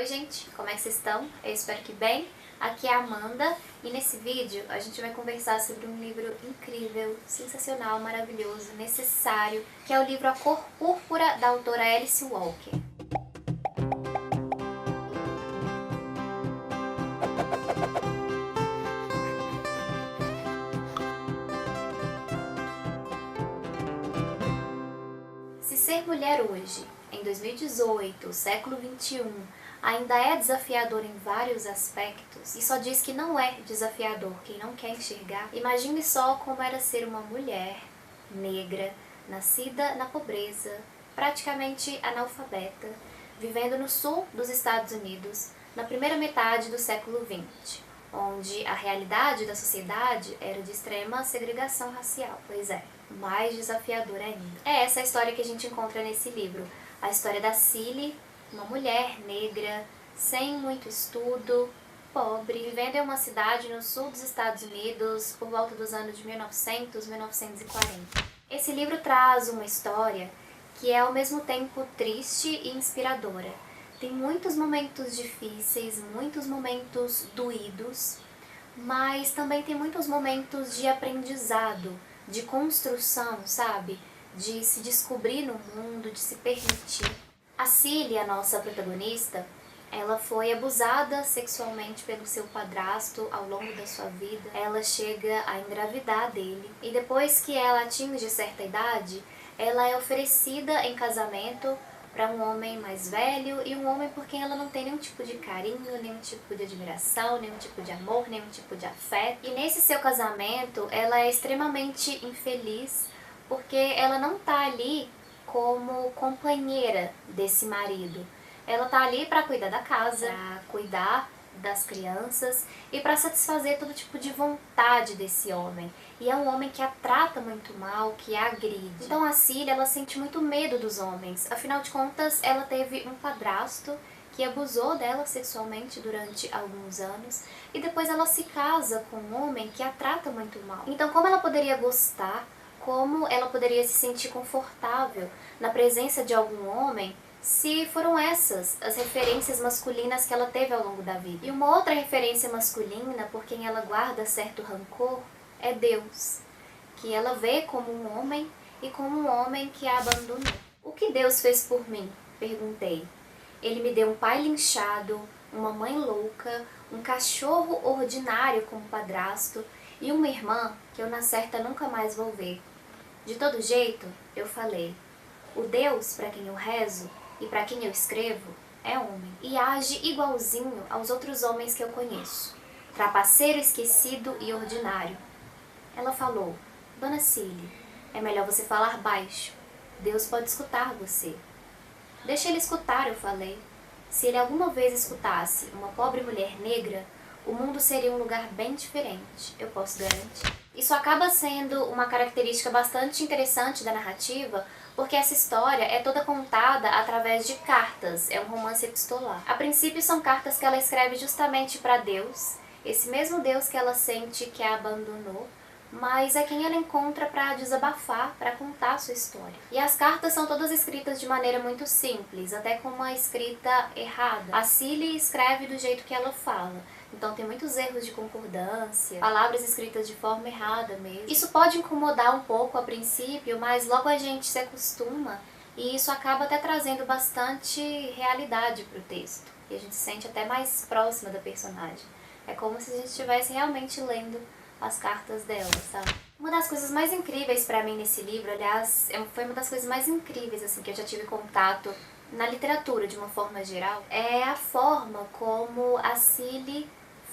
Oi gente, como é que vocês estão? Eu espero que bem. Aqui é a Amanda e nesse vídeo a gente vai conversar sobre um livro incrível, sensacional, maravilhoso, necessário, que é o livro A Cor Púrpura, da autora Alice Walker. Se ser mulher hoje, em 2018, século XXI, ainda é desafiador em vários aspectos, e só diz que não é desafiador quem não quer enxergar, imagine só como era ser uma mulher negra, nascida na pobreza, praticamente analfabeta, vivendo no sul dos Estados Unidos, na primeira metade do século XX, onde a realidade da sociedade era de extrema segregação racial. Pois é, mais desafiador ainda. É essa a história que a gente encontra nesse livro. A história da Cilly, uma mulher negra, sem muito estudo, pobre, vivendo em uma cidade no sul dos Estados Unidos por volta dos anos de 1900, 1940. Esse livro traz uma história que é ao mesmo tempo triste e inspiradora. Tem muitos momentos difíceis, muitos momentos doídos, mas também tem muitos momentos de aprendizado, de construção, sabe? De se descobrir no mundo, de se permitir. A Cilly, a nossa protagonista, ela foi abusada sexualmente pelo seu padrasto ao longo da sua vida. Ela chega a engravidar dele e depois que ela atinge certa idade, ela é oferecida em casamento para um homem mais velho e um homem por quem ela não tem nenhum tipo de carinho, nenhum tipo de admiração, nenhum tipo de amor, nenhum tipo de afeto. E nesse seu casamento, ela é extremamente infeliz porque ela não tá ali como companheira desse marido. Ela tá ali para cuidar da casa, para cuidar das crianças e para satisfazer todo tipo de vontade desse homem. E é um homem que a trata muito mal, que a agride. Então a Cilly, ela sente muito medo dos homens. Afinal de contas, ela teve um padrasto que abusou dela sexualmente durante alguns anos e depois ela se casa com um homem que a trata muito mal. Então como ela poderia gostar, como ela poderia se sentir confortável na presença de algum homem se foram essas as referências masculinas que ela teve ao longo da vida? E uma outra referência masculina por quem ela guarda certo rancor é Deus, que ela vê como um homem e como um homem que a abandonou. O que Deus fez por mim? Perguntei. Ele me deu um pai linchado, uma mãe louca, um cachorro ordinário como padrasto e uma irmã que eu na certa nunca mais vou ver. De todo jeito, eu falei, o Deus para quem eu rezo e para quem eu escrevo é homem e age igualzinho aos outros homens que eu conheço, trapaceiro, esquecido e ordinário. Ela falou, Dona Cilly, é melhor você falar baixo, Deus pode escutar você. Deixa ele escutar, eu falei. Se ele alguma vez escutasse uma pobre mulher negra, o mundo seria um lugar bem diferente, eu posso garantir. Isso acaba sendo uma característica bastante interessante da narrativa, porque essa história é toda contada através de cartas, é um romance epistolar. A princípio são cartas que ela escreve justamente para Deus, esse mesmo Deus que ela sente que a abandonou, mas é quem ela encontra para desabafar, para contar a sua história. E as cartas são todas escritas de maneira muito simples, até com uma escrita errada. A Cilly escreve do jeito que ela fala, então tem muitos erros de concordância, palavras escritas de forma errada mesmo. Isso pode incomodar um pouco a princípio, mas logo a gente se acostuma e isso acaba até trazendo bastante realidade para o texto. E a gente se sente até mais próxima da personagem. É como se a gente estivesse realmente lendo as cartas dela, sabe? Uma das coisas mais incríveis pra mim nesse livro, aliás, foi uma das coisas mais incríveis assim que eu já tive contato na literatura de uma forma geral, é a forma como a Cilly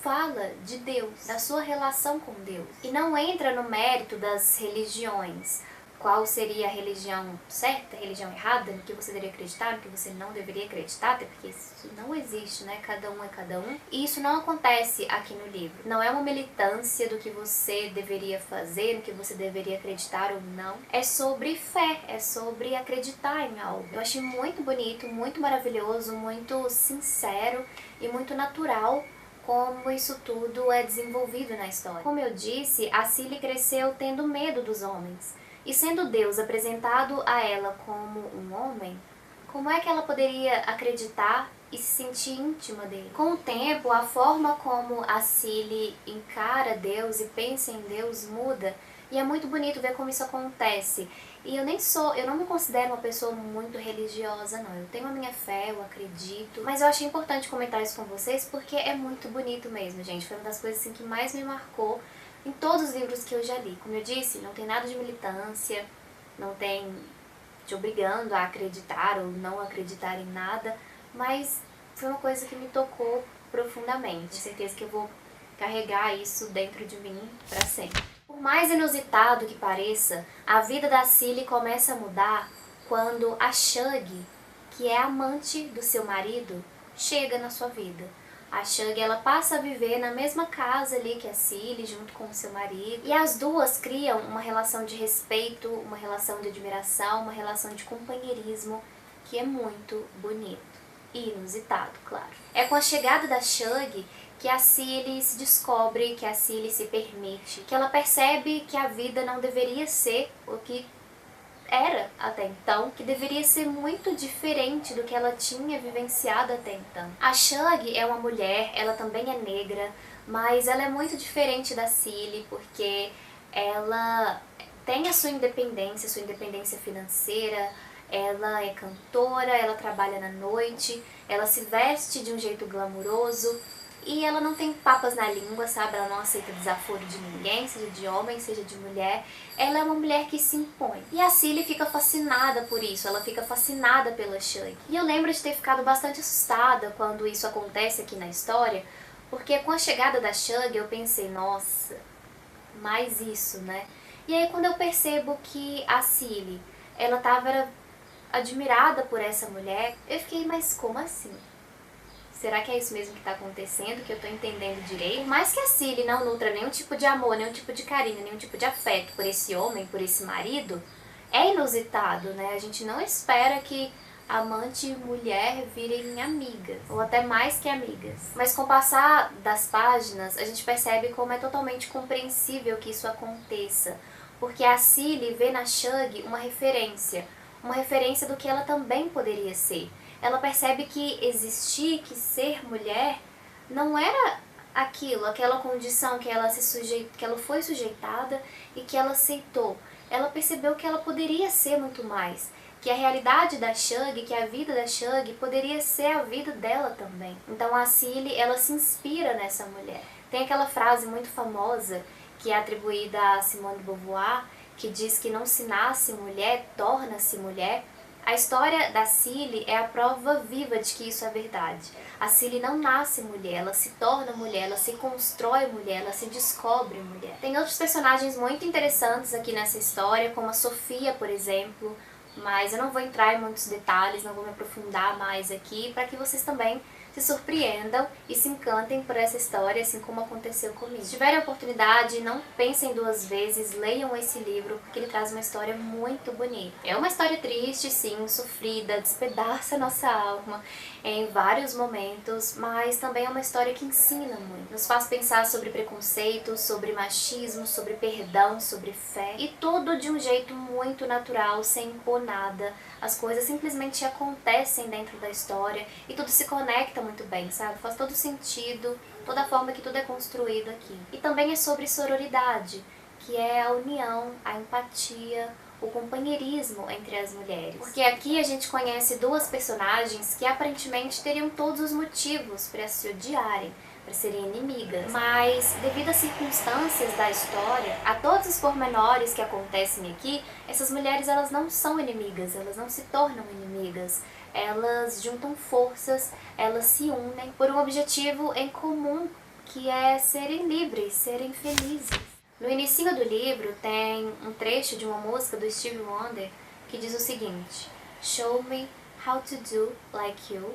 fala de Deus, da sua relação com Deus. E não entra no mérito das religiões, qual seria a religião certa, a religião errada, no que você deveria acreditar, no que você não deveria acreditar, até porque isso não existe, né? Cada um é cada um. E isso não acontece aqui no livro. Não é uma militância do que você deveria fazer, no que você deveria acreditar ou não. É sobre fé, é sobre acreditar em algo. Eu achei muito bonito, muito maravilhoso, muito sincero e muito natural como isso tudo é desenvolvido na história. Como eu disse, a Cilly cresceu tendo medo dos homens. E sendo Deus apresentado a ela como um homem, como é que ela poderia acreditar e se sentir íntima dele. Com o tempo, a forma como a Cilly encara Deus e pensa em Deus muda, e é muito bonito ver como isso acontece. E eu não me considero uma pessoa muito religiosa, não. Eu tenho a minha fé, eu acredito, mas eu achei importante comentar isso com vocês porque é muito bonito mesmo, gente. Foi uma das coisas assim, que mais me marcou em todos os livros que eu já li. Como eu disse, não tem nada de militância, não tem te obrigando a acreditar ou não acreditar em nada, mas foi uma coisa que me tocou profundamente. Tenho certeza que eu vou carregar isso dentro de mim para sempre. Por mais inusitado que pareça, a vida da Cilly começa a mudar quando a Shug, que é amante do seu marido, chega na sua vida. A Shug, ela passa a viver na mesma casa ali que a Cilly, junto com o seu marido, e as duas criam uma relação de respeito, uma relação de admiração, uma relação de companheirismo, que é muito bonito e inusitado, claro. É com a chegada da Shug que a Cilly se descobre, que a Cilly se permite, que ela percebe que a vida não deveria ser o que era até então, que deveria ser muito diferente do que ela tinha vivenciado até então. A Shug é uma mulher, ela também é negra, mas ela é muito diferente da Cilly porque ela tem a sua independência financeira, ela é cantora, ela trabalha na noite, ela se veste de um jeito glamuroso, e ela não tem papas na língua, sabe? Ela não aceita desaforo de ninguém, seja de homem, seja de mulher. Ela é uma mulher que se impõe. E a Cilly fica fascinada por isso, ela fica fascinada pela Shug. E eu lembro de ter ficado bastante assustada quando isso acontece aqui na história, porque com a chegada da Shug eu pensei, nossa, mais isso, né? E aí quando eu percebo que a Cilly, ela tava admirada por essa mulher, eu fiquei, mas como assim? Será que é isso mesmo que está acontecendo, que eu estou entendendo direito? Por mais que a Cilly não nutra nenhum tipo de amor, nenhum tipo de carinho, nenhum tipo de afeto por esse homem, por esse marido, é inusitado, né? A gente não espera que amante e mulher virem amigas, ou até mais que amigas. Mas com o passar das páginas, a gente percebe como é totalmente compreensível que isso aconteça, porque a Cilly vê na Shug uma referência do que ela também poderia ser. Ela percebe que existir, que ser mulher, não era aquela condição que ela foi sujeitada e que ela aceitou. Ela percebeu que ela poderia ser muito mais, que a realidade da Shug, que a vida da Shug poderia ser a vida dela também. Então a Cilly, ela se inspira nessa mulher. Tem aquela frase muito famosa que é atribuída a Simone de Beauvoir, que diz que não se nasce mulher, torna-se mulher. A história da Cilly é a prova viva de que isso é verdade. A Cilly não nasce mulher, ela se torna mulher, ela se constrói mulher, ela se descobre mulher. Tem outros personagens muito interessantes aqui nessa história, como a Sofia, por exemplo, mas eu não vou entrar em muitos detalhes, não vou me aprofundar mais aqui, para que vocês também se surpreendam e se encantem por essa história, assim como aconteceu comigo. Se tiverem a oportunidade, não pensem duas vezes, leiam esse livro, porque ele traz uma história muito bonita. É uma história triste, sim, sofrida, despedaça a nossa alma em vários momentos, mas também é uma história que ensina muito. Nos faz pensar sobre preconceito, sobre machismo, sobre perdão, sobre fé, e tudo de um jeito muito natural, sem impor nada. As coisas simplesmente acontecem dentro da história e tudo se conecta muito bem, sabe? Faz todo sentido, toda a forma que tudo é construído aqui. E também é sobre sororidade, que é a união, a empatia, o companheirismo entre as mulheres. Porque aqui a gente conhece duas personagens que aparentemente teriam todos os motivos para se odiarem, para serem inimigas. Mas, devido às circunstâncias da história, a todos os pormenores que acontecem aqui, essas mulheres elas não são inimigas, elas não se tornam inimigas. Elas juntam forças, elas se unem por um objetivo em comum, que é serem livres, serem felizes. No inicinho do livro tem um trecho de uma música do Stevie Wonder que diz o seguinte: "Show me how to do like you,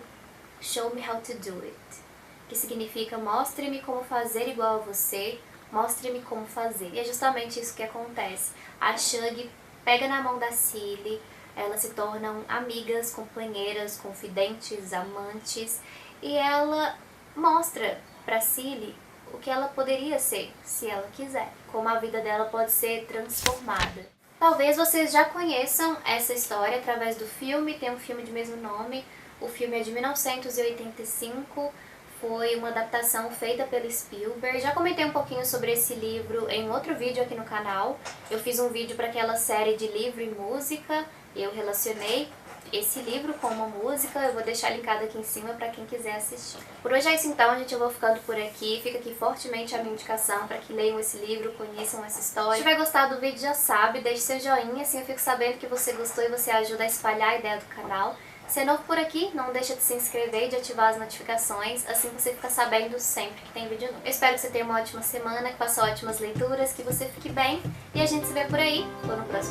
show me how to do it", que significa mostre-me como fazer igual a você, mostre-me como fazer. E é justamente isso que acontece. A Shug pega na mão da Cilly, elas se tornam amigas, companheiras, confidentes, amantes, e ela mostra pra Cilly o que ela poderia ser, se ela quiser, como a vida dela pode ser transformada. Talvez vocês já conheçam essa história através do filme, tem um filme de mesmo nome, O filme é de 1985, foi uma adaptação feita pelo Spielberg. Já comentei um pouquinho sobre esse livro em outro vídeo aqui no canal. Eu fiz um vídeo para aquela série de livro e música, eu relacionei esse livro com uma música, eu vou deixar linkado aqui em cima para quem quiser assistir. Por hoje é isso então, gente, eu vou ficando por aqui. Fica aqui fortemente a minha indicação para que leiam esse livro, conheçam essa história. Se tiver gostado do vídeo, já sabe, deixe seu joinha, assim eu fico sabendo que você gostou e você ajuda a espalhar a ideia do canal. Se é novo por aqui, não deixa de se inscrever e de ativar as notificações, assim você fica sabendo sempre que tem vídeo novo. Eu espero que você tenha uma ótima semana, que faça ótimas leituras, que você fique bem e a gente se vê por aí no próximo